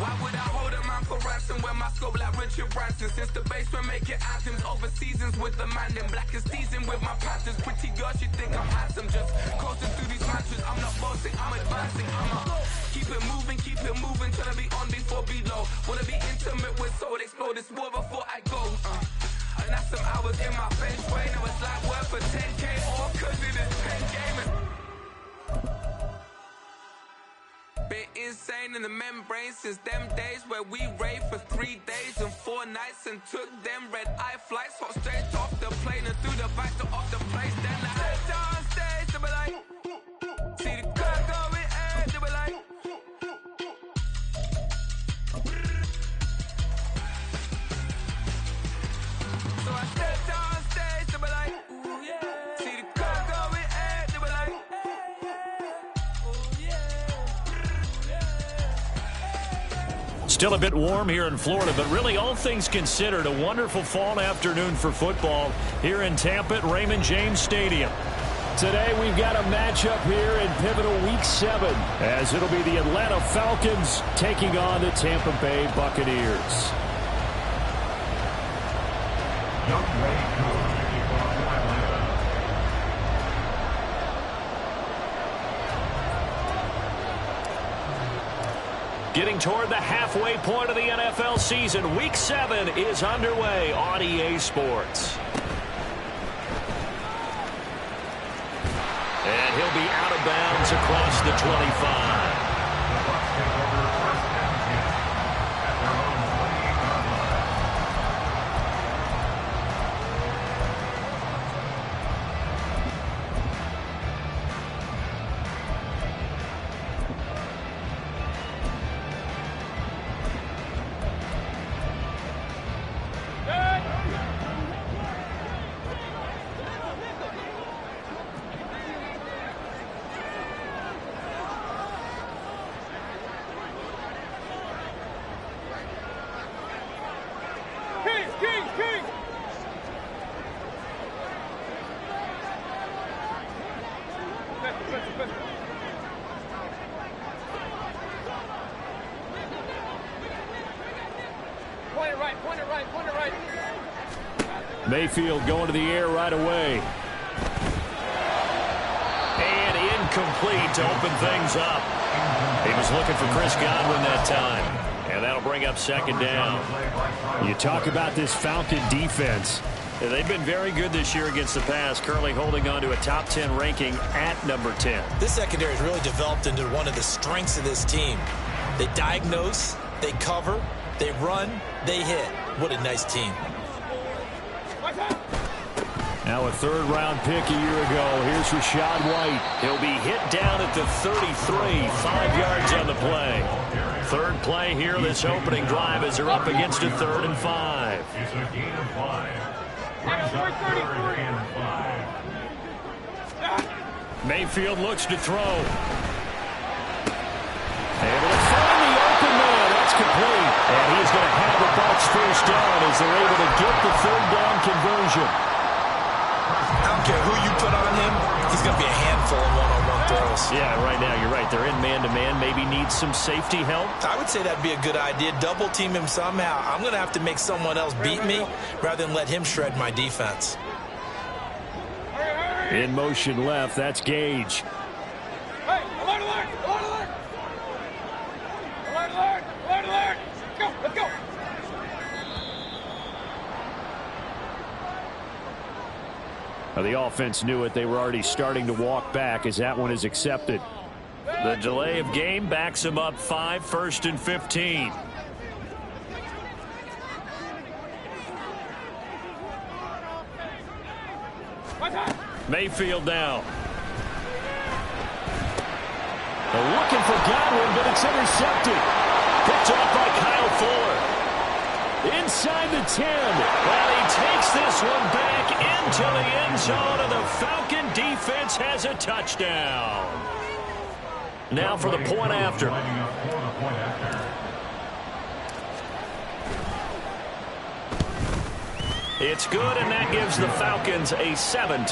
Why would I hold a man for ransom when my scope like Richard Branson? Since the basement making anthems over seasons with the man, then black is seasoned with my Panthers. Pretty girl, she think I'm handsome, just coasting through these matches. I'm not boasting, I'm advancing. Keep it moving, trying to be on before below. Wanna be intimate with soul, explode this war before I go. And that's some hours in my bench way. Now it's like work for 10K, all cause it is 10 gaming. Been insane in the membrane since them days where we raved for 3 days and 4 nights and took them red-eye flights, hot straight off the plane and through the back door of the place. Then I stepped on stage, they were like, see the crowd going air, they were like, so I stepped on stage, they were like, ooh yeah, see the crowd going air, they were like, ooh yeah. Still a bit warm here in Florida, but really all things considered, a wonderful fall afternoon for football here in Tampa at Raymond James Stadium. Today we've got a matchup here in pivotal Week 7 as it'll be the Atlanta Falcons taking on the Tampa Bay Buccaneers. Getting toward the halfway point of the NFL season, Week 7 is underway on EA Sports. And he'll be out of bounds across the 25. Mayfield going to the air right away. And incomplete to open things up. He was looking for Chris Godwin that time. And that'll bring up second down. You talk about this Falcon defense. They've been very good this year against the pass, currently holding on to a top 10 ranking at number 10. This secondary has really developed into one of the strengths of this team. They diagnose, they cover, they run, they hit. What a nice team. Now a third-round pick a year ago. Here's Rachaad White. He'll be hit down at the 33, 5 yards on the play. Third play here this opening drive as they're up against a 3rd and 5. Mayfield looks to throw. Able to find the open man. That's complete. And he's going to have the Bucs first down as they're able to get the 3rd down conversion. I don't care who you put on him, he's going to be a handful in one-on-one throws. Yeah, right now you're right. They're in man-to-man. Maybe needs some safety help. I would say that'd be a good idea. Double team him somehow. I'm going to have to make someone else beat me rather than let him shred my defense. In motion left, that's Gage. Hey, alert, alert, alert, alert. Alert, alert, alert, alert. Let's go. The offense knew it. They were already starting to walk back as that one is accepted. The delay of game backs them up 5, 1st and 15. Mayfield now. They're looking for Godwin, but it's intercepted. Picked off by Kyle Fuller. Inside the 10. And he takes this one back into the end zone, and the Falcon defense has a touchdown. Now for the point after. It's good, and that gives the Falcons a 7-0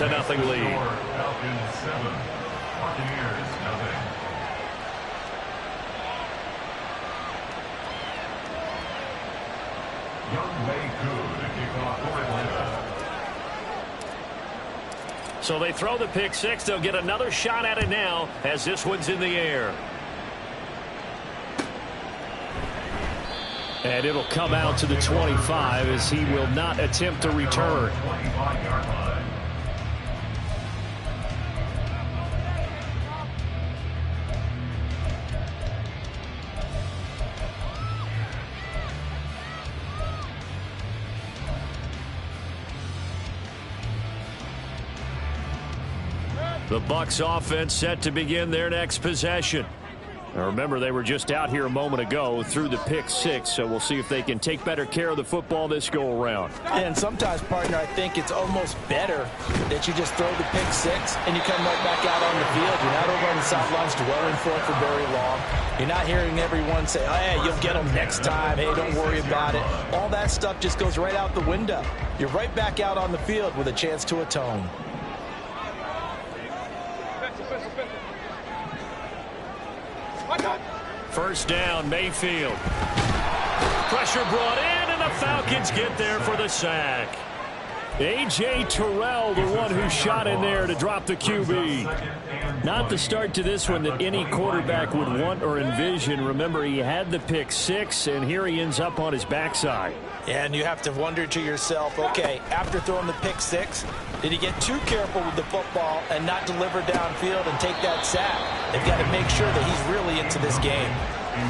lead. Falcons 7, Buccaneers 0. So they throw the pick six. They'll get another shot at it now as this one's in the air. And it'll come out to the 25 as he will not attempt to return. The Bucs offense set to begin their next possession. Now remember, they were just out here a moment ago through the pick six, so we'll see if they can take better care of the football this go-around. And sometimes, partner, I think it's almost better that you just throw the pick six and you come right back out on the field. You're not over on the sidelines dwelling for it for very long. You're not hearing everyone say, oh, hey, you'll get them next time. Hey, don't worry about it. All that stuff just goes right out the window. You're right back out on the field with a chance to atone. First down, Mayfield. Pressure brought in, and the Falcons get there for the sack. A.J. Terrell, the one who shot in there to drop the QB. Not the start to this one that any quarterback would want or envision. Remember, he had the pick six, and here he ends up on his backside. And you have to wonder to yourself, okay, after throwing the pick six, did he get too careful with the football and not deliver downfield and take that sack? They've got to make sure that he's really into this game.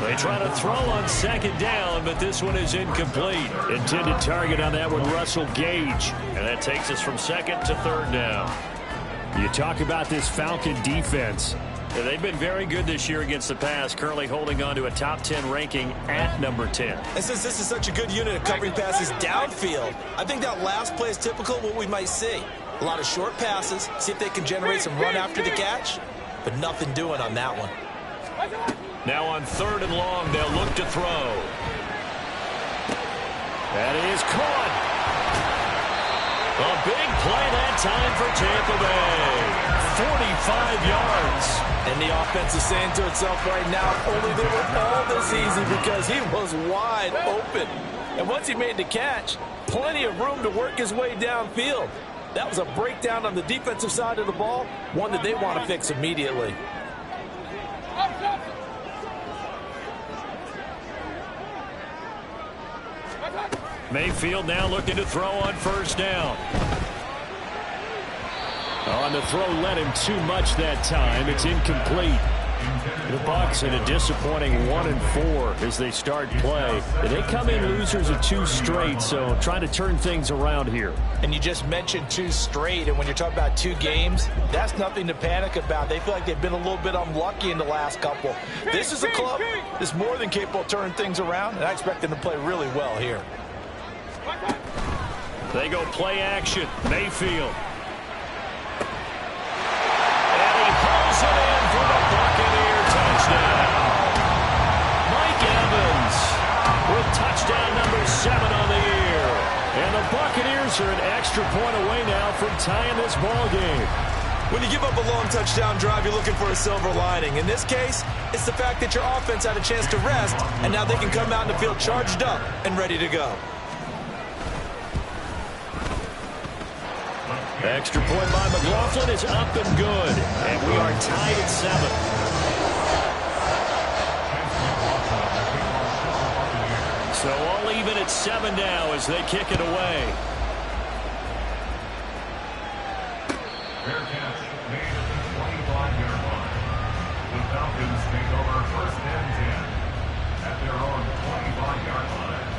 They try to throw on second down, but this one is incomplete. Intended target on that one, Russell Gage. And that takes us from second to third down. You talk about this Falcon defense. They've been very good this year against the pass, currently holding on to a top 10 ranking at number 10. And since this is such a good unit of covering passes downfield, I think that last play is typical of what we might see. A lot of short passes, see if they can generate some run after the catch, but nothing doing on that one. Now on third and long, they'll look to throw. That is caught. A big play that time for Tampa Bay. 45 yards. And the offense is saying to itself right now, only they were all this easy because he was wide open. And once he made the catch, plenty of room to work his way downfield. That was a breakdown on the defensive side of the ball, one that they want to fix immediately. Mayfield now looking to throw on first down. On the throw, led him too much that time. It's incomplete. The Bucs in a disappointing 1-4 as they start play. They come in losers of 2 straight, so trying to turn things around here. And you just mentioned 2 straight, and when you're talking about 2 games, that's nothing to panic about. They feel like they've been a little bit unlucky in the last couple. This is a club that's more than capable of turning things around, and I expect them to play really well here. They go play action. Mayfield. It in for the Buccaneer touchdown. Mike Evans with touchdown number 7 on the year. And the Buccaneers are an extra point away now from tying this ball game. When you give up a long touchdown drive, you're looking for a silver lining. In this case, it's the fact that your offense had a chance to rest, and now they can come out in the field charged up and ready to go. Extra point by McLaughlin is up and good. And we are tied at 7. So all even at 7 now as they kick it away. Fair catch made at the 25-yard line. The Falcons take over first and 10 at their own 25-yard line.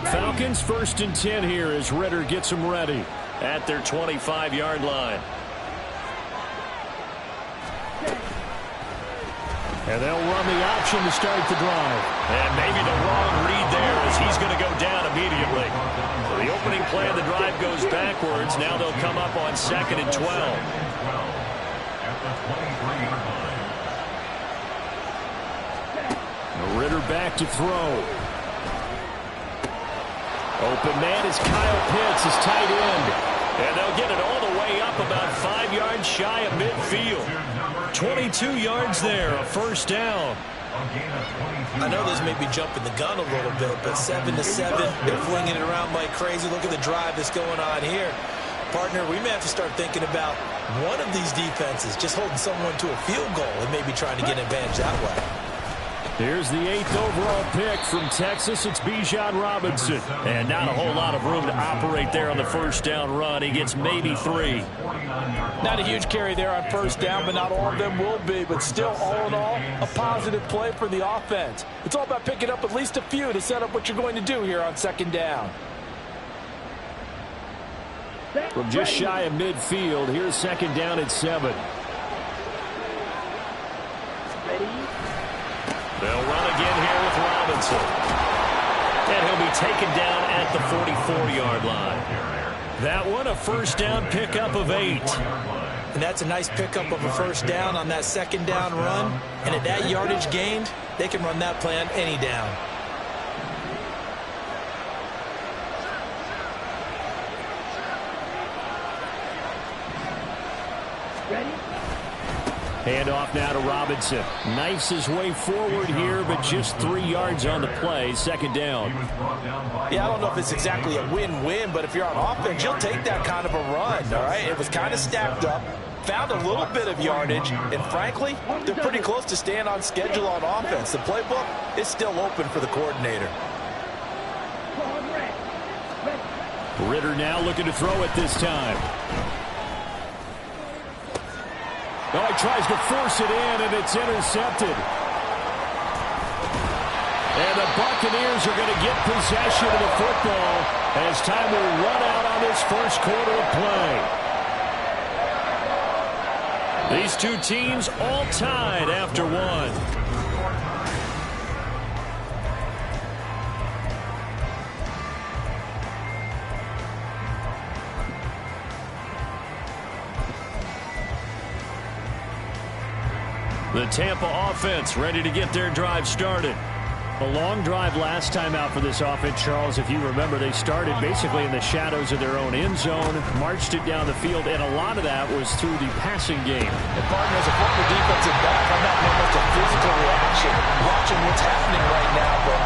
Falcons first and 10 here as Ritter gets them ready at their 25-yard line. And they'll run the option to start the drive. And maybe the wrong read there as he's going to go down immediately. So the opening play of the drive goes backwards. Now they'll come up on 2nd and 12. At the 23-yard line. Ritter back to throw. Open man is Kyle Pitts, his tight end. And they'll get it all the way up about 5 yards shy of midfield. 22 yards there, a first down. I know this may be jumping the gun a little bit, but 7-7, they're flinging it around like crazy. Look at the drive that's going on here. Partner, we may have to start thinking about one of these defenses just holding someone to a field goal and maybe trying to get an advantage that way. Here's the 8th overall pick from Texas. It's Bijan Robinson. And not a whole lot of room to operate there on the first down run. He gets maybe 3. Not a huge carry there on first down, but not all of them will be. But still, all in all, a positive play for the offense. It's all about picking up at least a few to set up what you're going to do here on second down. From just shy of midfield, here's second down at 7. They'll run again here with Robinson. And he'll be taken down at the 44-yard line. That one, a first down pickup of 8. And that's a nice pickup of a first down on that second down run. And at that yardage gained, they can run that play on any down. Handoff now to Robinson. Knifes his way forward here, but just 3 yards on the play. Second down. Yeah, I don't know if it's exactly a win-win, but if you're on offense, you'll take that kind of a run, all right? It was kind of stacked up, found a little bit of yardage, and frankly, they're pretty close to staying on schedule on offense. The playbook is still open for the coordinator. Ritter now looking to throw it this time. Oh, he tries to force it in, and it's intercepted. And the Buccaneers are going to get possession of the football as time will run out on this first quarter of play. These two teams all tied after one. The Tampa offense ready to get their drive started. A long drive last time out for this offense, Charles. If you remember, they started basically in the shadows of their own end zone, marched it down the field, and a lot of that was through the passing game. And partner, as a former defensive back, I'm not much a physical reaction watching what's happening right now, but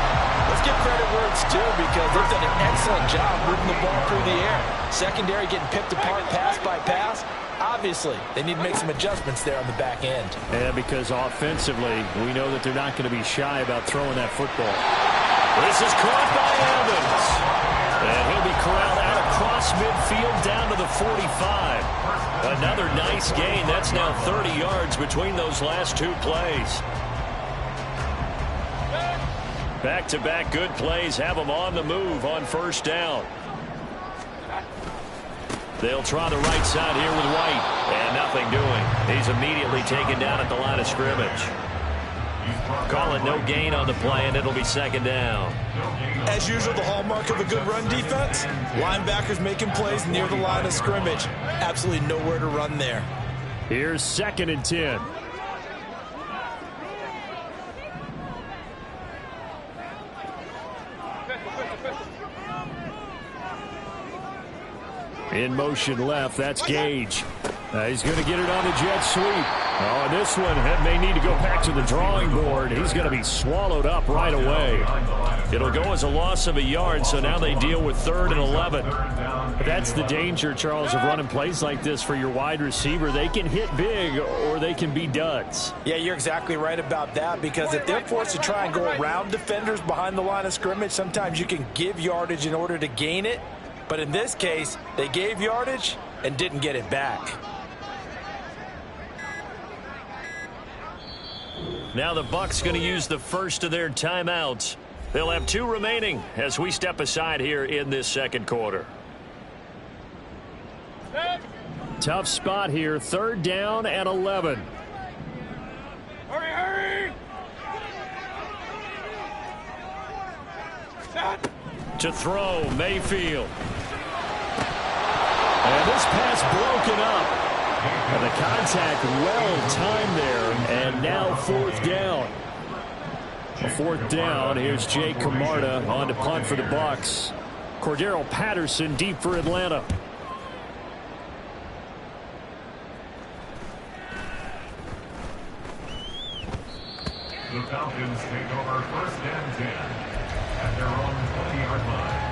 let's give credit where it's due because they've done an excellent job moving the ball through the air. Secondary getting picked apart pass by pass. Obviously, they need to make some adjustments there on the back end. And because offensively, we know that they're not going to be shy about throwing that football. This is caught by Evans. And he'll be corralled out across midfield down to the 45. Another nice gain. That's now 30 yards between those last two plays. Back-to-back good plays have them on the move on first down. They'll try the right side here with White. And nothing doing. He's immediately taken down at the line of scrimmage. Call it no gain on the play, and it'll be second down. As usual, the hallmark of a good run defense, linebackers making plays near the line of scrimmage. Absolutely nowhere to run there. Here's 2nd and 10. In motion left, that's Gage. He's going to get it on the jet sweep. Oh, and this one may need to go back to the drawing board. He's going to be swallowed up right away. It'll go as a loss of a yard, so now they deal with 3rd and 11. That's the danger, Charles, of running plays like this for your wide receiver. They can hit big or they can be duds. Yeah, you're exactly right about that because if they're forced to try and go around defenders behind the line of scrimmage, sometimes you can give yardage in order to gain it. But in this case, they gave yardage and didn't get it back. Now the Bucs going to use the first of their timeouts. They'll have 2 remaining as we step aside here in this second quarter. Tough spot here. 3rd down and 11. Hurry, hurry! Shot. To throw, Mayfield. And this pass broken up. And the contact well timed there. And now 4th down. A 4th down. Here's Jake Camarda on to punt for the Bucs. Cordero Patterson deep for Atlanta. The Falcons take over first and 10 at their own 20-yard line.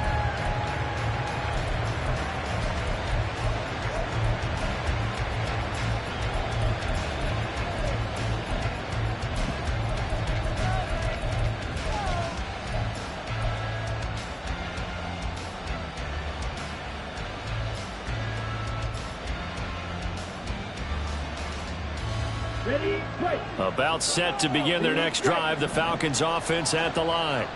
About set to begin their next drive, the Falcons offense at the line.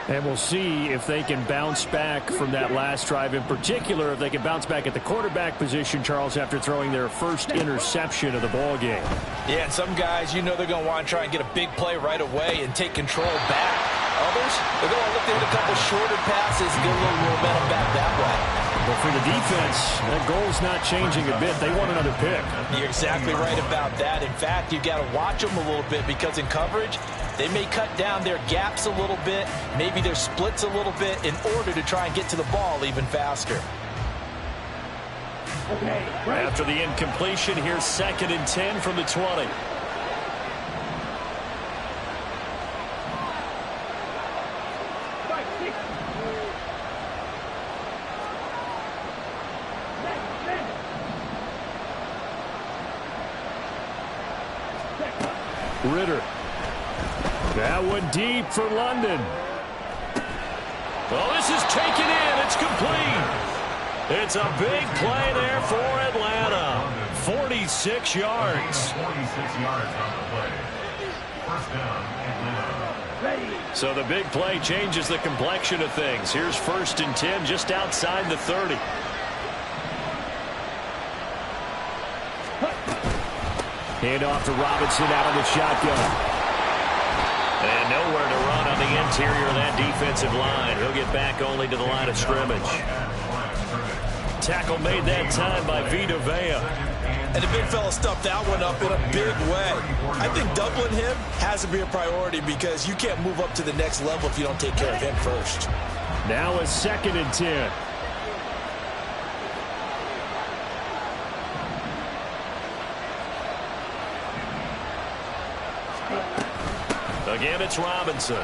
And we'll see if they can bounce back from that last drive. In particular, if they can bounce back at the quarterback position, Charles, after throwing their first interception of the ball game. Yeah, and some guys, you know they're going to want to try and get a big play right away and take control back. Others, they're going to look to hit a couple shorter passes and get a little momentum back that way. But for the defense, that goal's not changing a bit. They want another pick. You're exactly right about that. In fact, you've got to watch them a little bit because in coverage, they may cut down their gaps a little bit, maybe their splits a little bit in order to try and get to the ball even faster. After the incompletion, here's 2nd and 10 from the 20. Ritter. That one deep for London. Well, this is taken in. It's complete. It's a big play there for Atlanta. 46 yards. 46 yards on the play. First down, Atlanta. So the big play changes the complexion of things. Here's 1st and 10 just outside the 30. Hand off to Robinson out of the shotgun. And nowhere to run on the interior of that defensive line. He'll get back only to the line of scrimmage. Tackle made that time by Vita Vea. And the big fella stuffed that one up in a big way. I think doubling him has to be a priority because you can't move up to the next level if you don't take care of him first. Now a 2nd and 10. Again, it's Robinson.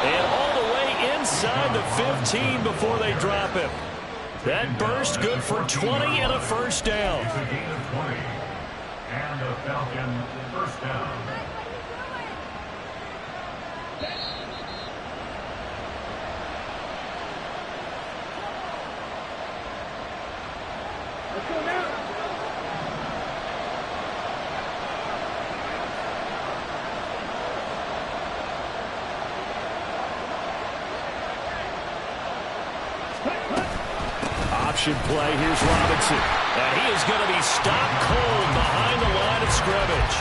And all the way inside the 15 before they drop him. That burst good for 20 and a first down. It's a gain of 20. And a Falcon first down. Let's go now. Option play. Here's Robinson. And he is going to be stopped cold behind the line of scrimmage.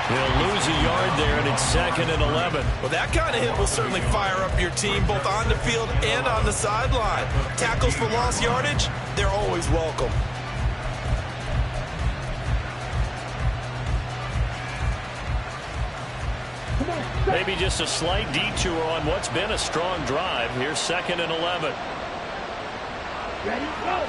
He'll lose a yard there, and it's 2nd and 11. Well, that kind of hit will certainly fire up your team both on the field and on the sideline. Tackles for lost yardage, they're always welcome. Maybe just a slight detour on what's been a strong drive. Here's 2nd and 11. Ready, go.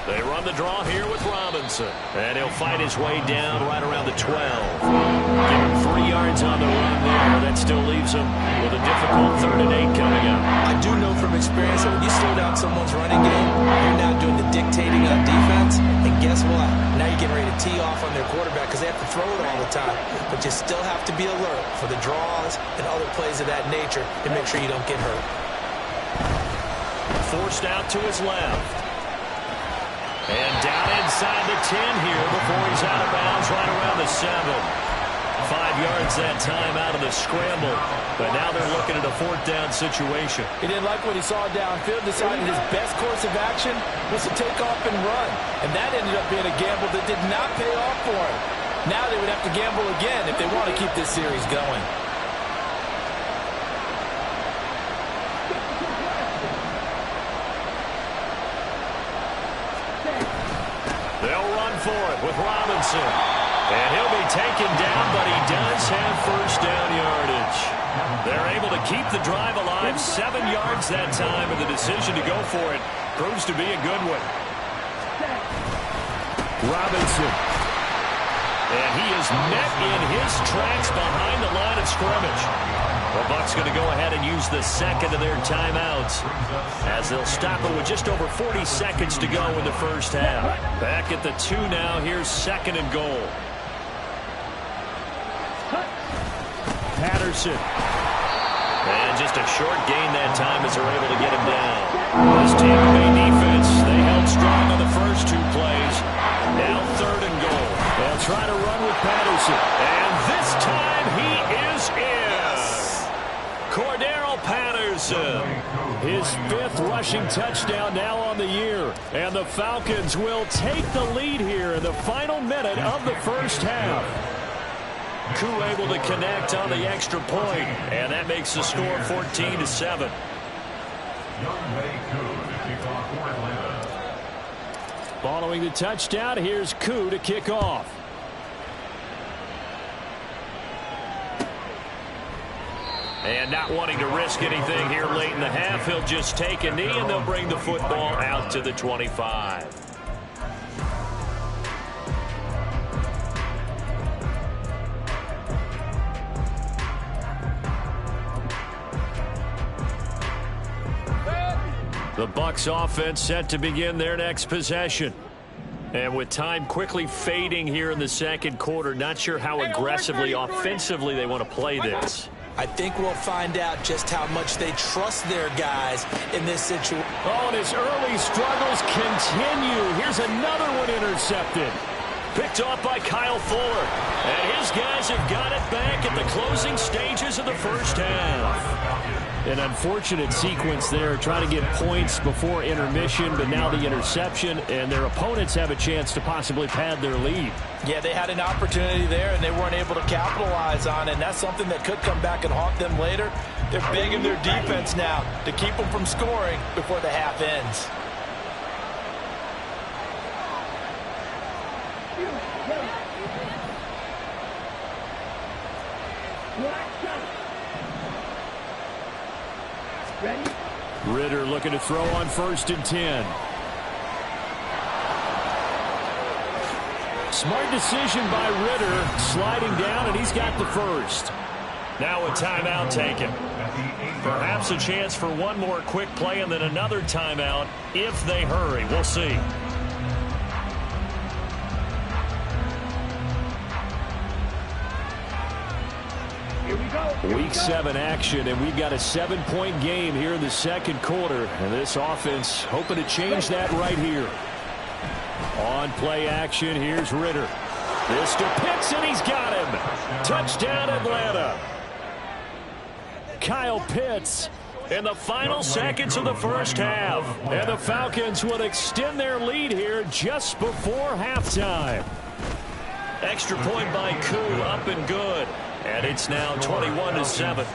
They run the draw here with Robinson. And he'll fight his way down right around the 12. Give him 3 yards on the run there. That still leaves him with a difficult 3rd and 8 coming up. I do know from experience that when you slow down someone's running game, you're now doing the dictating on defense. And guess what? Now you're getting ready to tee off on their quarterback because they have to throw it all the time. But you still have to be alert for the draws and other plays of that nature to make sure you don't get hurt. Forced out to his left. And down inside the 10 here before he's out of bounds right around the 7. 5 yards that time out of the scramble. But now they're looking at a 4th down situation. He didn't like what he saw downfield, decided his best course of action was to take off and run. And that ended up being a gamble that did not pay off for him. Now they would have to gamble again if they want to keep this series going. They'll run for it with Robinson. And he'll be taken down, but he does have first down yardage. They're able to keep the drive alive. 7 yards that time, and the decision to go for it proves to be a good one. Robinson. And he is met in his tracks behind the line of scrimmage. The Bucs going to go ahead and use the second of their timeouts as they'll stop it with just over 40 seconds to go in the first half. Back at the 2 now. Here's 2nd and goal. Patterson. And just a short gain that time as they're able to get him down. This Tampa Bay defense, they held strong on the first 2 plays. Now 3rd and goal. They'll try to run with Patterson. And this time he is in. Cordarrelle Patterson. His 5th rushing touchdown now on the year. And the Falcons will take the lead here in the final minute of the first half. Koo able to connect on the extra point, and that makes the score 14-7. Following the touchdown, here's Koo to kick off. And not wanting to risk anything here late in the half, he'll just take a knee, and they'll bring the football out to the 25. The Bucs offense set to begin their next possession. And with time quickly fading here in the second quarter, not sure how aggressively, offensively they want to play this. I think we'll find out just how much they trust their guys in this situation. Oh, and his early struggles continue. Here's another one intercepted. Picked off by Kyle Fuller. And his guys have got it back at the closing stages of the first half. An unfortunate sequence there, trying to get points before intermission, but now the interception, and their opponents have a chance to possibly pad their lead. Yeah, they had an opportunity there, and they weren't able to capitalize on it, and that's something that could come back and haunt them later. They're big in their defense now to keep them from scoring before the half ends. Ridder looking to throw on 1st and 10. Smart decision by Ridder, sliding down, and he's got the first. Now a timeout taken. Perhaps a chance for one more quick play and then another timeout if they hurry. We'll see. Week 7 action, and we've got a 7-point game here in the second quarter. And this offense hoping to change that right here. On play action, here's Ridder. This to Pitts, and he's got him. Touchdown, Atlanta. Kyle Pitts in the final seconds of the first half. And the Falcons will extend their lead here just before halftime. Extra point by Koo, up and good. And it's now 21-7.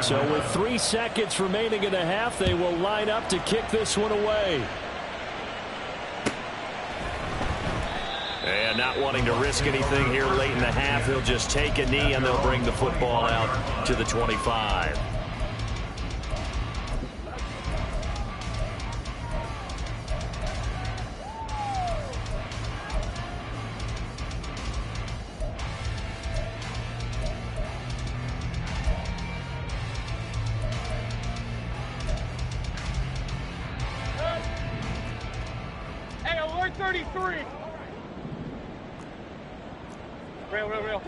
So with 3 seconds remaining in the half, they will line up to kick this one away. And not wanting to risk anything here late in the half, he'll just take a knee and they'll bring the football out to the 25. Hey, alert 33. Real.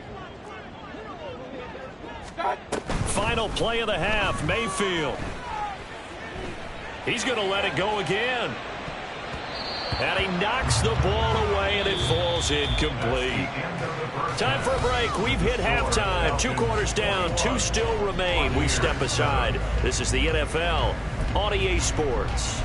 Final play of the half, Mayfield. He's going to let it go again. And he knocks the ball away, and it falls incomplete. Time for a break. We've hit halftime. 2 quarters down, 2 still remain. We step aside. This is the NFL on EA Sports.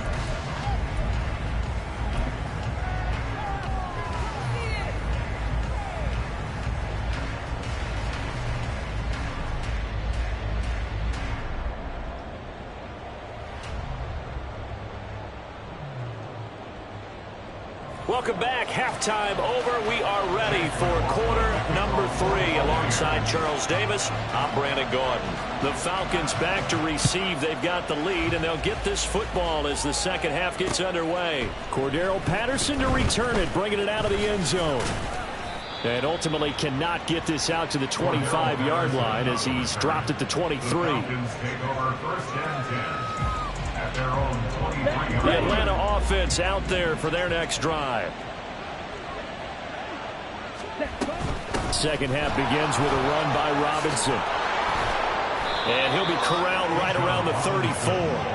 Welcome back. Halftime over. We are ready for quarter number 3. Alongside Charles Davis, I'm Brandon Gordon. The Falcons back to receive. They've got the lead, and they'll get this football as the second half gets underway. Cordero Patterson to return it, bringing it out of the end zone. And ultimately cannot get this out to the 25-yard line as he's dropped at the 23. The Falcons take over first and 10 at their own 23. The Atlanta offense out there for their next drive. Second half begins with a run by Robinson. And he'll be corralled right around the 34.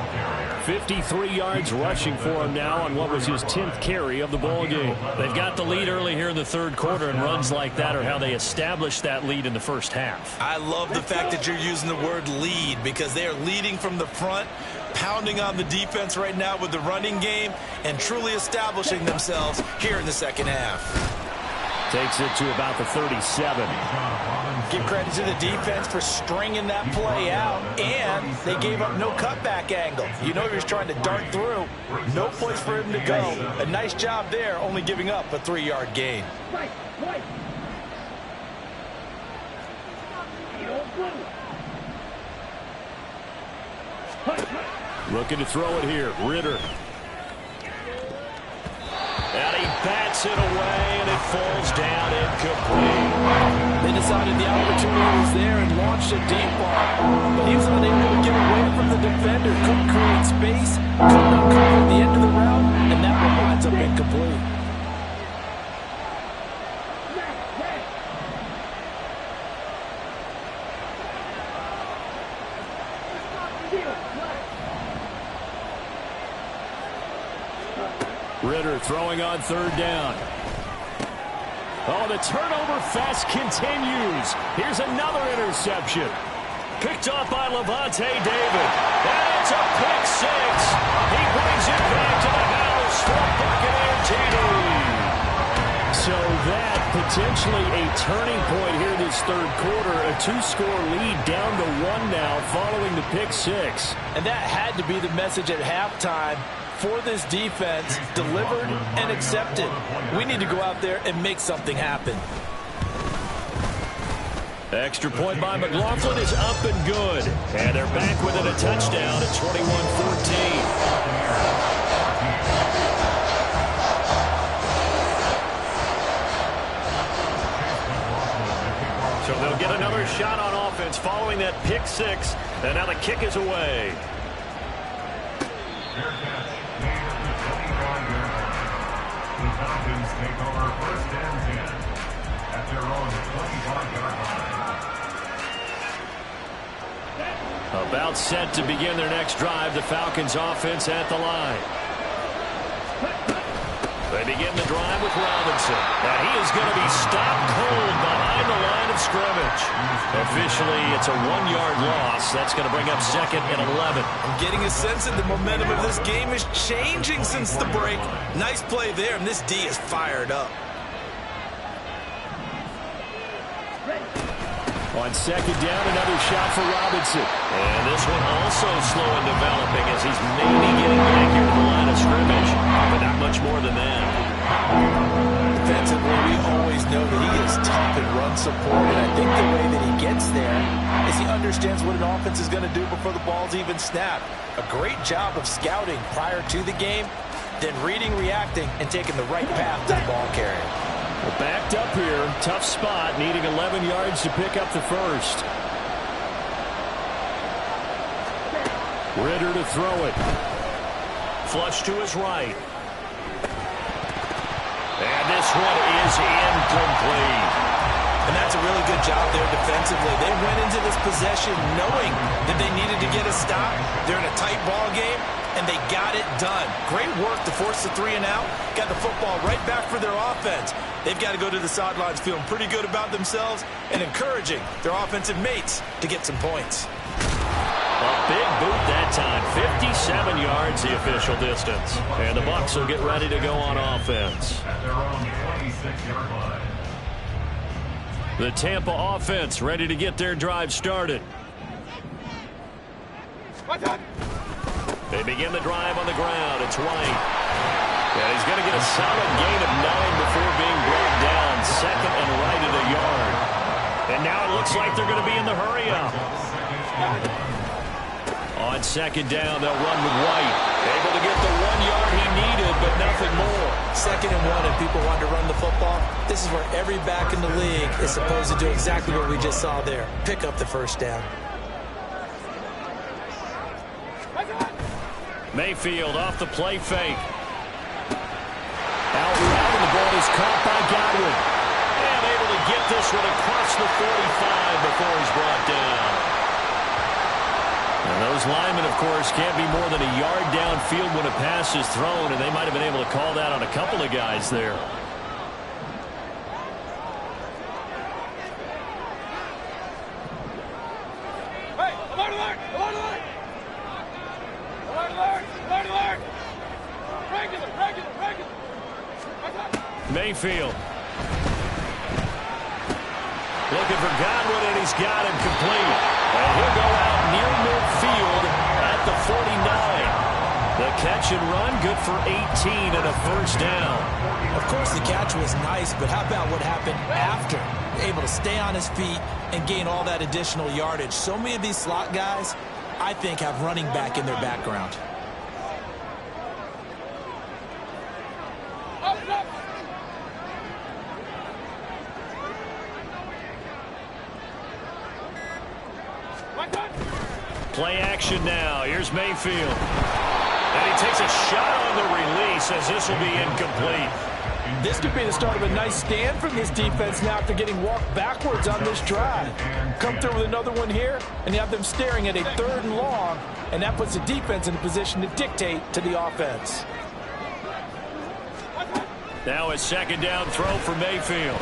53 yards rushing for him now on what was his 10th carry of the ball game. They've got the lead early here in the third quarter, and runs like that are how they established that lead in the first half. I love the fact that you're using the word lead because they are leading from the front, pounding on the defense right now with the running game, and truly establishing themselves here in the second half. Takes it to about the 37. Give credit to the defense for stringing that play out, and they gave up no cutback angle. You know he was trying to dart through. No place for him to go. A nice job there, only giving up a 3-yard gain. Looking to throw it here. Ritter. And he bats it away, and it falls down incomplete. They decided the opportunity was there and launched a deep ball. He was unable to get away from the defender, couldn't create space, couldn't uncover at the end of the route, and that one winds up incomplete. Ritter throwing on third down. Oh, the turnover fest continues. Here's another interception. Picked off by Levante David. And it's a pick six. He brings it back to the house for a Buccaneer TD. So that potentially a turning point here this third quarter. A 2-score lead down to 1 now following the pick six. And that had to be the message at halftime for this defense, delivered and accepted. We need to go out there and make something happen. Extra point by McLaughlin is up and good. And they're back within a touchdown at 21-14. So they'll get another shot on offense following that pick six. And now the kick is away. Fair catch made at the 25-yard line. The Falcons take over first and 10 at their own 25-yard line. About set to begin their next drive. The Falcons offense at the line. They begin the drive with Robinson. And he is going to be stopped cold behind the line of scrimmage. Officially, it's a 1-yard loss. That's going to bring up second and 11. I'm getting a sense that the momentum of this game is changing since the break. Nice play there, and this D is fired up. On second down, another shot for Robinson. And this one also slow in developing as he's maybe getting back here to the line of scrimmage. But not much more than that. Defensively, we always know that he is tough in run support. And I think the way that he gets there is he understands what an offense is going to do before the ball's even snapped. A great job of scouting prior to the game, then reading, reacting, and taking the right path to the ball carrier. Well, backed up here, tough spot, needing 11 yards to pick up the first. Ritter to throw it. Flush to his right. And this one is incomplete. And that's a really good job there defensively. They went into this possession knowing that they needed to get a stop. They're in a tight ball game, and they got it done. Great work to force the 3 and out. Got the football right back for their offense. They've got to go to the sidelines feeling pretty good about themselves and encouraging their offensive mates to get some points. A big boot that time. 57 yards the official distance. And the Bucs will get ready to go on offense. At their own 26-yard line. The Tampa offense ready to get their drive started. They begin the drive on the ground. It's White. And he's going to get a solid gain of 9 before being brought down. Second and right at a yard. And now it looks like they're going to be in the hurry-up. On second down, they'll run with White. Able to get the 1 yard he needed, but nothing more. Second and 1, and people want to run the football. This is where every back in the league is supposed to do exactly what we just saw there. Pick up the first down. Mayfield off the play fake. Out route, and the ball is caught by Godwin. And able to get this one across the 45 before he's brought down. And those linemen, of course, can't be more than a yard downfield when a pass is thrown, and they might have been able to call that on a couple of guys there. Hey, alert, alert, alert, alert! Alert, alert, alert, alert! Regular, regular, regular! Mayfield. Looking for Godwin, and he's got him complete. And he'll go out near midfield at the 49. The catch and run, good for 18 and a first down. Of course, the catch was nice, but how about what happened after? Able to stay on his feet and gain all that additional yardage. So many of these slot guys, I think, have running back in their background. Play action now. Here's Mayfield. And he takes a shot on the release as this will be incomplete. This could be the start of a nice stand from this defense now after getting walked backwards on this drive. Come through with another one here, and you have them staring at a 3rd and long, and that puts the defense in a position to dictate to the offense. Now a second down throw for Mayfield.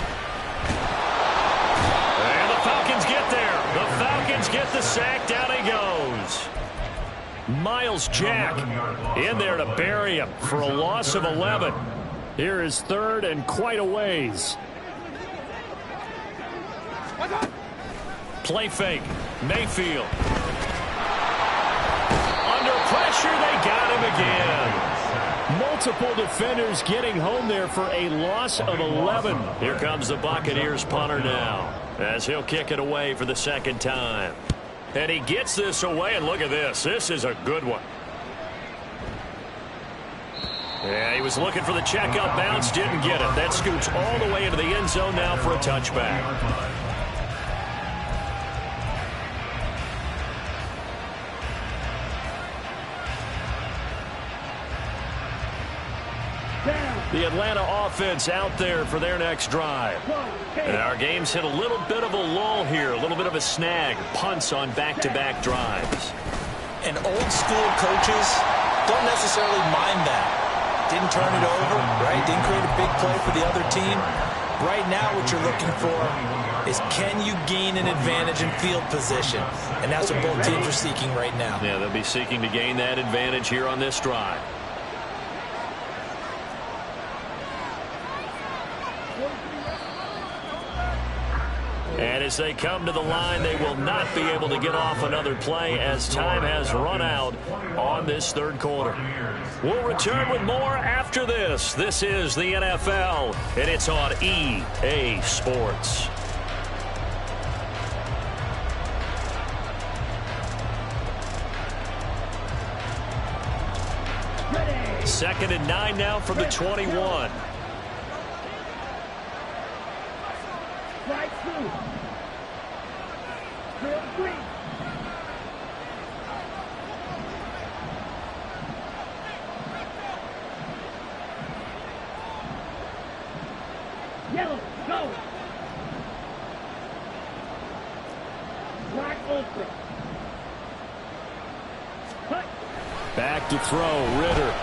And the Falcons get there. The Falcons get the sack. Down he goes. Miles Jack in there to bury him for a loss of 11. Here is 3rd and quite a ways. Play fake. Mayfield. Under pressure, they got him again. Multiple defenders getting home there for a loss of 11. Here comes the Buccaneers punter now as he'll kick it away for the second time. And he gets this away, and look at this. This is a good one. Yeah, he was looking for the checkout bounce, didn't get it. That scoots all the way into the end zone now for a touchback. The Atlanta offense out there for their next drive. And our game's hit a little bit of a lull here, a little bit of a snag. Punts on back-to-back drives. And old school coaches don't necessarily mind that. Didn't turn it over, right? Didn't create a big play for the other team. Right now what you're looking for is can you gain an advantage in field position? And that's what both teams are seeking right now. Yeah, they'll be seeking to gain that advantage here on this drive. And as they come to the line, they will not be able to get off another play as time has run out on this 3rd quarter. We'll return with more after this. This is the NFL, and it's on EA Sports. Second and 9 now from the 21. Strike 2. Drill 3. Yellow, go. Black ultra. Cut. Back to throw, Ritter.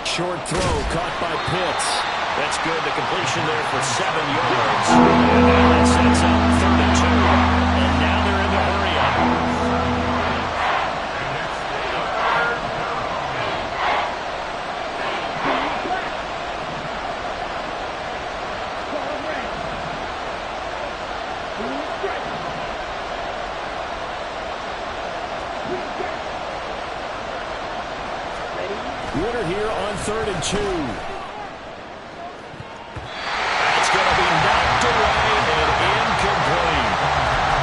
Short throw caught by Pitts. That's good. The completion there for 7 yards. And now that sets up 3rd and 2. And now they're in the hurry-up. Ready? Winner here on 3rd and 2. That's going to be knocked away and incomplete.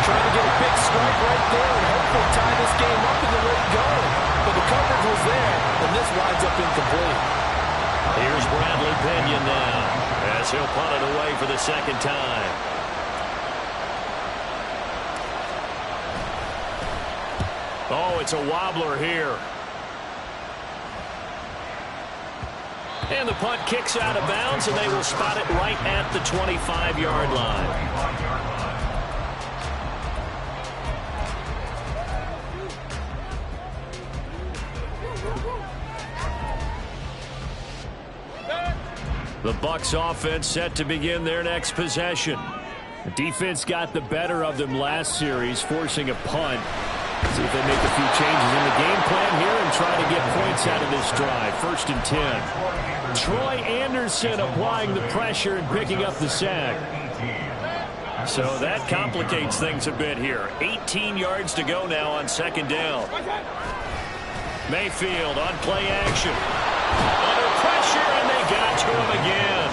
Trying to get a big strike right there and hopefully tie this game up in the late going. But the coverage was there, and this winds up incomplete. Here's Bradley Pinion now as he'll punt it away for the second time. Oh, it's a wobbler here. And the punt kicks out of bounds, and they will spot it right at the 25-yard line. The Bucs offense set to begin their next possession. The defense got the better of them last series, forcing a punt. See if they make a few changes in the game plan here and try to get points out of this drive. 1st and 10. Troy Anderson applying the pressure and picking up the sack. So that complicates things a bit here. 18 yards to go now on 2nd down. Mayfield on play action. Under pressure, and they got to him again.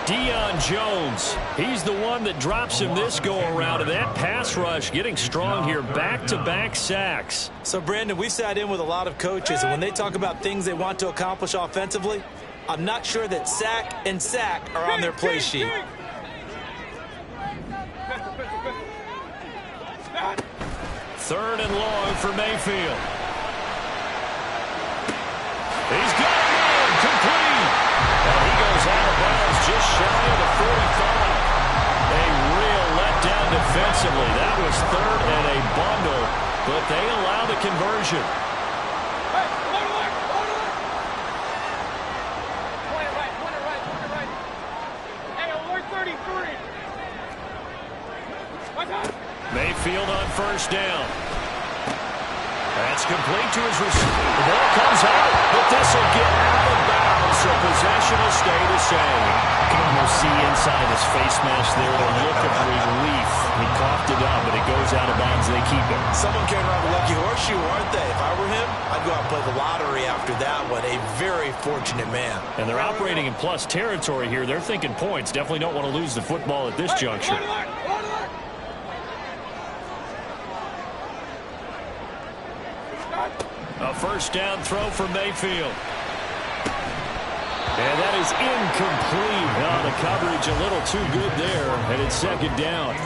Deion Jones, he's the one that drops him this go-around, and that pass rush getting strong here. Back-to-back sacks. So, Brandon, we sat in with a lot of coaches, and when they talk about things they want to accomplish offensively, I'm not sure that sack and sack are on their play sheet. 3rd and long for Mayfield. He's got it in, complete. And he goes out of bounds just shy of the 45. A real letdown defensively. That was 3rd and a bundle, but they allow the conversion. Hey, alert! Point it right. Hey, alert 33. Watch out. Mayfield on 1st down. That's complete to his receiver. The ball comes out, but this will get out of bounds, so possession will stay the same. You can almost see inside his face mask there the look of relief. He coughed it up, but it goes out of bounds. They keep it. Someone carrying around a lucky horseshoe, aren't they? If I were him, I'd go out and play the lottery after that one. A very fortunate man. And they're operating in plus territory here. They're thinking points. Definitely don't want to lose the football at this juncture. Alert! A 1st down throw for Mayfield. And that is incomplete. Oh, the coverage a little too good there, and it's 2nd down.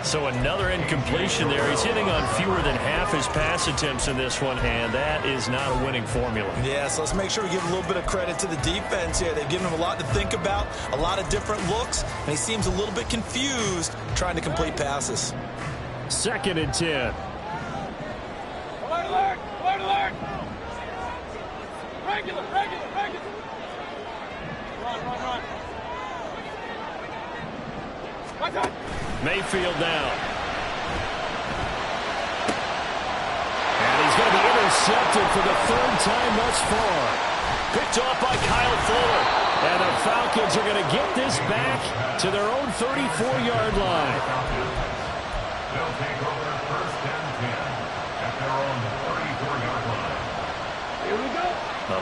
So another incompletion there. He's hitting on fewer than half his pass attempts in this one, and that is not a winning formula. Yeah, so let's make sure we give a little bit of credit to the defense here. They've given him a lot to think about, a lot of different looks, and he seems a little bit confused trying to complete passes. 2nd and 10. Alert! Regular. Run. Watch out. Mayfield now. And he's going to be intercepted for the 3rd time thus far. Picked off by Kyle Fuller. And the Falcons are going to get this back to their own 34-yard line. They'll take over 1st and 10 at their own 34-yard line. Here we go.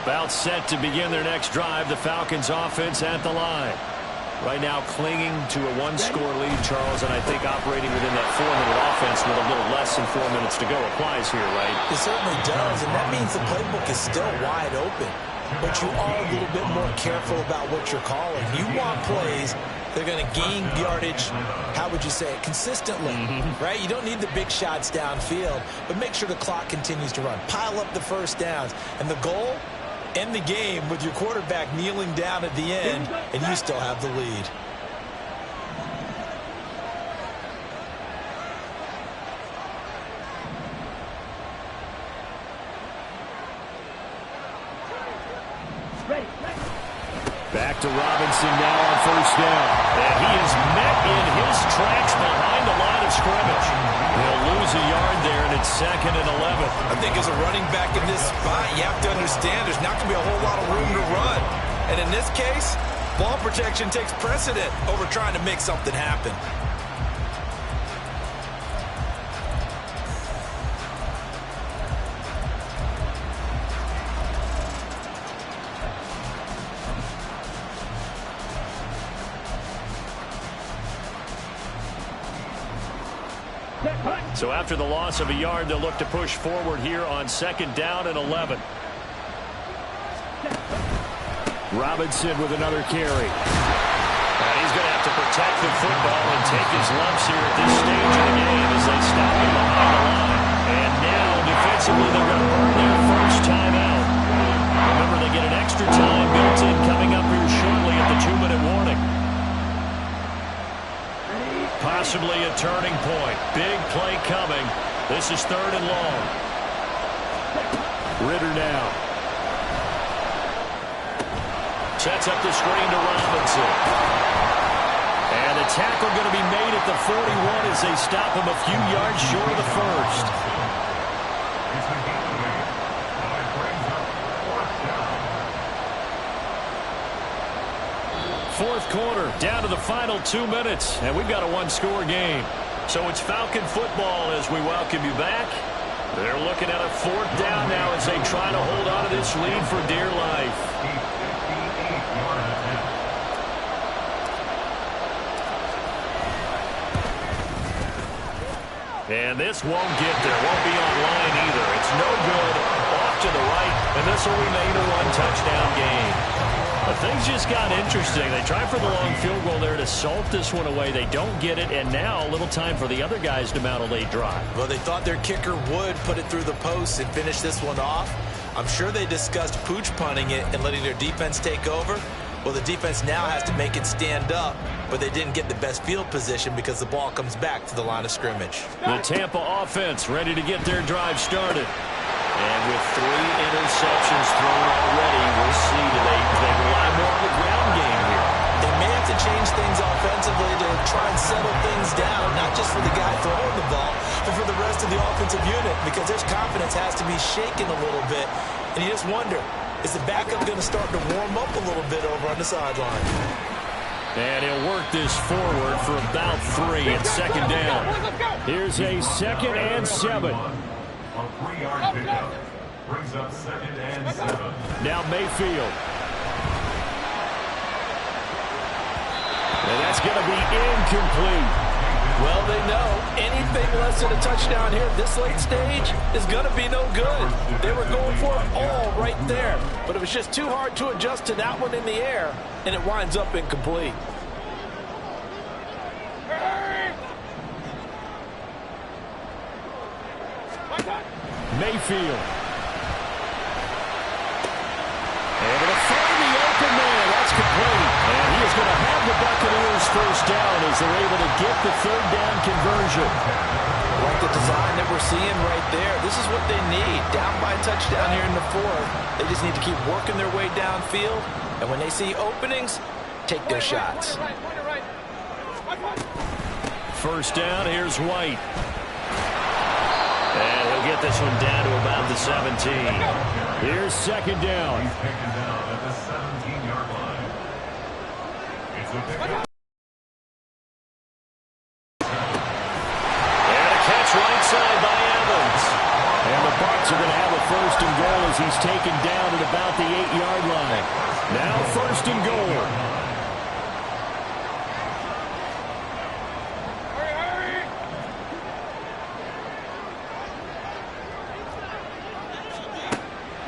About set to begin their next drive. The Falcons offense at the line. Right now clinging to a 1-score lead, Charles, and I think operating within that 4-minute offense with a little less than 4 minutes to go applies here, right? It certainly does, and that means the playbook is still wide open. But you are a little bit more careful about what you're calling. You want plays they're going to gain yardage, how would you say it, consistently, right? You don't need the big shots downfield, but make sure the clock continues to run. Pile up the 1st downs. And the goal, end the game with your quarterback kneeling down at the end, and you still have the lead. Back to Robinson now on 1st down. And he is met in his tracks behind the line of scrimmage. He'll lose a yard there, and it's 2nd and 11. I think as a running back in this spot, you have to understand there's not going to be a whole lot of room to run. And in this case, ball protection takes precedent over trying to make something happen. So after the loss of a yard, they'll look to push forward here on 2nd down and 11. Robinson with another carry. And he's going to have to protect the football and take his lumps here at this stage of the game as they stop him behind the line. And now, defensively, they're going to burn their first time out. Remember, they get an extra time built in coming up here shortly at the 2-minute warning. Possibly a turning point. Big play coming. This is 3rd and long. Ritter now. Sets up the screen to Robinson. And a tackle going to be made at the 41 as they stop him a few yards short of the first. Fourth quarter, down to the final 2 minutes, and we've got a one-score game. So it's Falcon football as we welcome you back. They're looking at a 4th down now as they try to hold on to this lead for dear life. And this won't get there, won't be online either. It's no good, off to the right, and this will remain a one-touchdown game. But things just got interesting. They tried for the long field goal there to salt this one away. They don't get it, and now a little time for the other guys to mount a late drive. Well, they thought their kicker would put it through the post and finish this one off. I'm sure they discussed pooch punting it and letting their defense take over. Well, the defense now has to make it stand up, but they didn't get the best field position because the ball comes back to the line of scrimmage. The Tampa offense ready to get their drive started. And with 3 interceptions thrown already, we'll see do they rely more on the ground game here. They may have to change things offensively to try and settle things down, not just for the guy throwing the ball, but for the rest of the offensive unit, because their confidence has to be shaken a little bit. And you just wonder, is the backup going to start to warm up a little bit over on the sideline? And he'll work this forward for about 3 at 2nd down. Here's a 2nd and 7. A 3-yard pickup brings up 2nd and 7. Now Mayfield. And that's going to be incomplete. Well, they know anything less than a touchdown here at this late stage is going to be no good. They were going for it all right there, but it was just too hard to adjust to that one in the air, and it winds up incomplete. Mayfield. Able to find the open man. That's complete. And he is going to have the Buccaneers first down as they're able to get the 3rd down conversion. Like the design that we're seeing right there. This is what they need. Down by a touchdown here in the 4th. They just need to keep working their way downfield. And when they see openings, take their shots. First down, here's White. And he'll get this one down to about the 17. Here's 2nd down. He's taken down at the 17-yard line. It's a pickup. And a catch right side by Evans. And the Bucs are going to have a 1st and goal as he's taken down at about the 8-yard line. Now 1st and goal.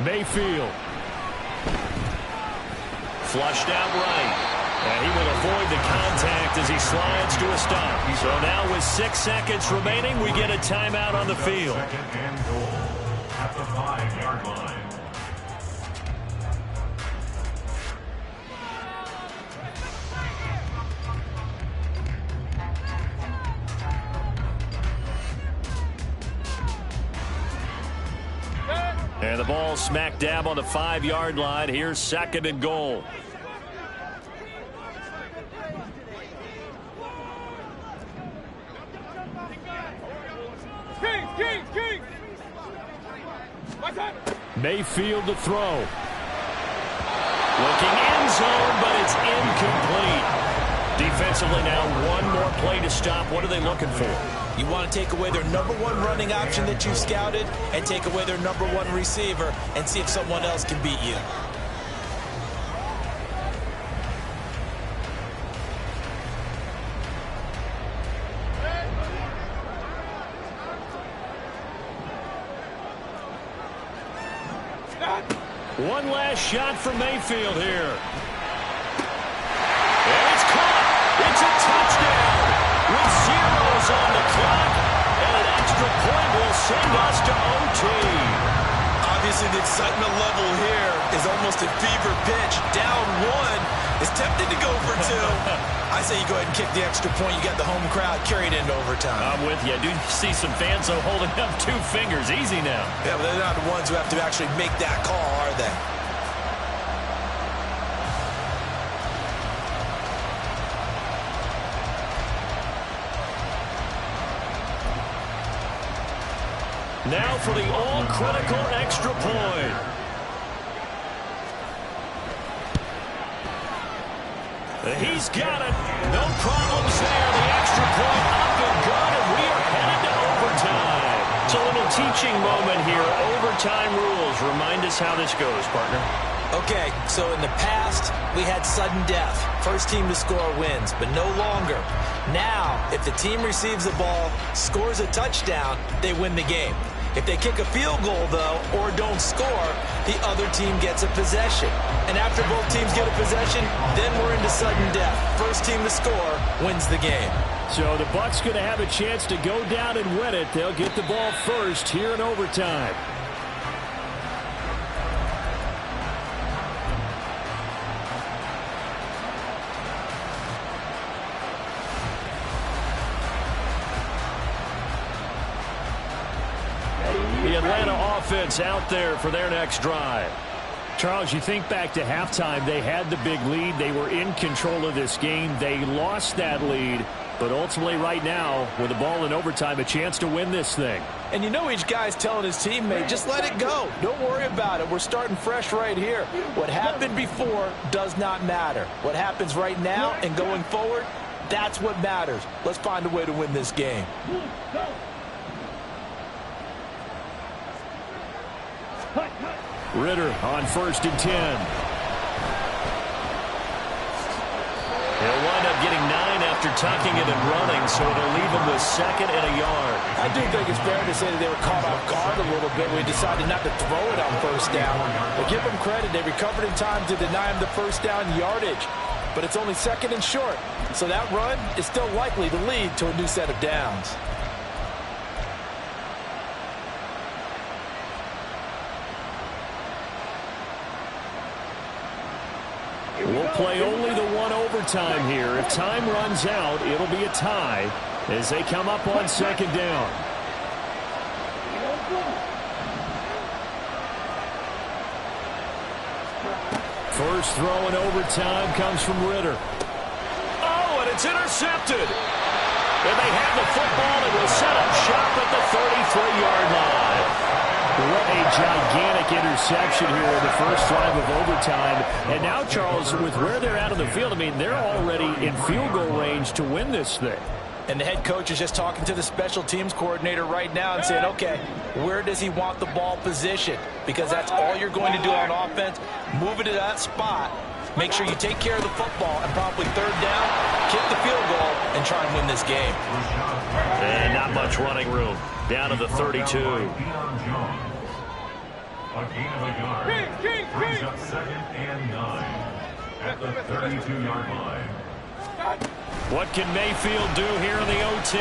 Mayfield. Flushed out right. And he will avoid the contact as he slides to a stop. So now with 6 seconds remaining, we get a timeout on the field. 2nd and goal at the 5-yard line. And the ball smack dab on the 5-yard line. Here's 2nd and goal. Mayfield to throw. Looking end zone, but it's incomplete. Defensively now, one more play to stop. What are they looking for? You want to take away their number 1 running option that you've scouted and take away their number 1 receiver and see if someone else can beat you. One last shot for Mayfield here. And it's caught. It's a touchdown. With zeros on the clock. And an extra point will send us to OT. Obviously, the excitement level here is almost a fever pitch. Down one. Is tempted to go for two. I say you go ahead and kick the extra point. You got the home crowd carried into overtime. I'm with you. I do see some fans, though, holding up 2 fingers. Easy now. Yeah, but they're not the ones who have to actually make that call, are they? Now for the all-critical extra point. He's got it. No problems there. The extra point up and good, and we are headed to overtime. It's a little teaching moment here. Overtime rules. Remind us how this goes, partner. Okay, so in the past, we had sudden death. First team to score wins, but no longer. Now, if the team receives the ball, scores a touchdown, they win the game. If they kick a field goal, though, or don't score, the other team gets a possession. And after both teams get a possession, then we're into sudden death. First team to score wins the game. So the Bucs going to have a chance to go down and win it. They'll get the ball first here in overtime. The Atlanta offense out there for their next drive. Charles, you think back to halftime, they had the big lead. They were in control of this game. They lost that lead, but ultimately right now, with the ball in overtime, a chance to win this thing. And you know each guy's telling his teammate, just let it go. Don't worry about it. We're starting fresh right here. What happened before does not matter. What happens right now and going forward, that's what matters. Let's find a way to win this game. Ritter on 1st and 10. He'll wind up getting 9 after tucking it and running, so it'll leave him with 2nd and a yard. I do think it's fair to say that they were caught off guard a little bit. We decided not to throw it on 1st down. But give them credit. They recovered in time to deny him the 1st down yardage. But it's only 2nd and short. So that run is still likely to lead to a new set of downs. We'll play only the one overtime here. If time runs out, it'll be a tie as they come up on 2nd down. First throw in overtime comes from Ritter. Oh, and it's intercepted. And they have the football and will set up shop at the 33-yard line. What a gigantic interception here in the first drive of overtime. And now, Charles, with where they're at on the field, I mean, they're already in field goal range to win this thing. And the head coach is just talking to the special teams coordinator right now and saying, okay, where does he want the ball positioned? Because that's all you're going to do on offense. Move it to that spot. Make sure you take care of the football and probably 3rd down, kick the field goal, and try and win this game. And not much running room. Down to the 32. A gain of a yard. Brings up 2nd and 9 at the 32-yard line. What can Mayfield do here in the OT?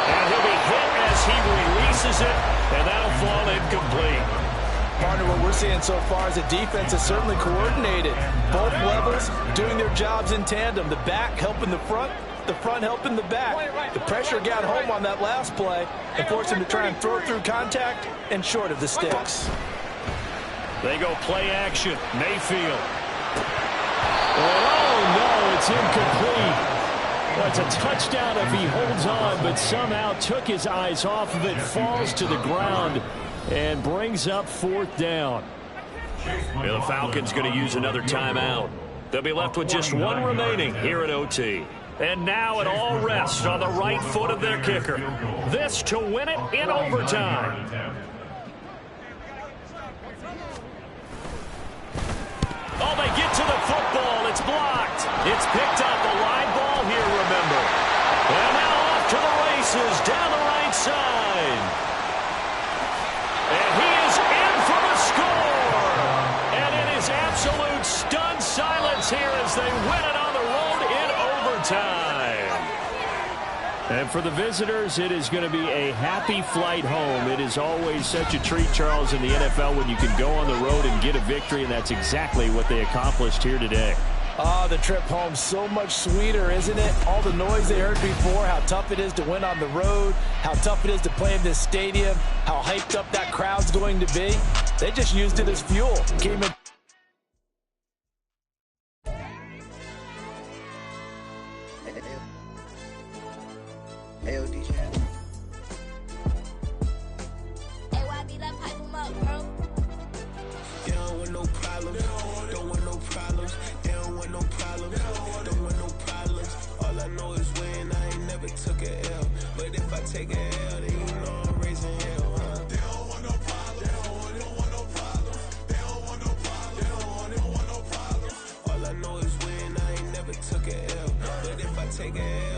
And he'll be hit as he releases it, and that'll fall incomplete. Partner, what we're seeing so far is the defense is certainly coordinated. Both levels doing their jobs in tandem. The back helping the front helping the back. The pressure got home on that last play and forced him to try and throw through contact and short of the sticks. They go play action. Mayfield. Oh, no, it's incomplete. Well, it's a touchdown if he holds on, but somehow took his eyes off of it, falls to the ground, and brings up 4th down. The Falcons going to use another timeout. They'll be left with just one remaining here at OT. And now it all rests on the right foot of their kicker. This to win it in overtime. Oh, they get to the football. It's blocked. It's picked up. A live ball here, remember. And now off to the races down the right side. And he is in for the score. And for the visitors, it is going to be a happy flight home. It is always such a treat, Charles, in the NFL when you can go on the road and get a victory, and that's exactly what they accomplished here today. The trip home, so much sweeter, isn't it? All the noise they heard before, how tough it is to win on the road, how tough it is to play in this stadium, how hyped up that crowd's going to be. They just used it as fuel. Came in. Take a L, then you know I'm raising hell, huh? They don't want no problem. They don't want no problem. They don't want no problem. They don't want no problem. All I know is when I ain't never took a L. But if I take a L,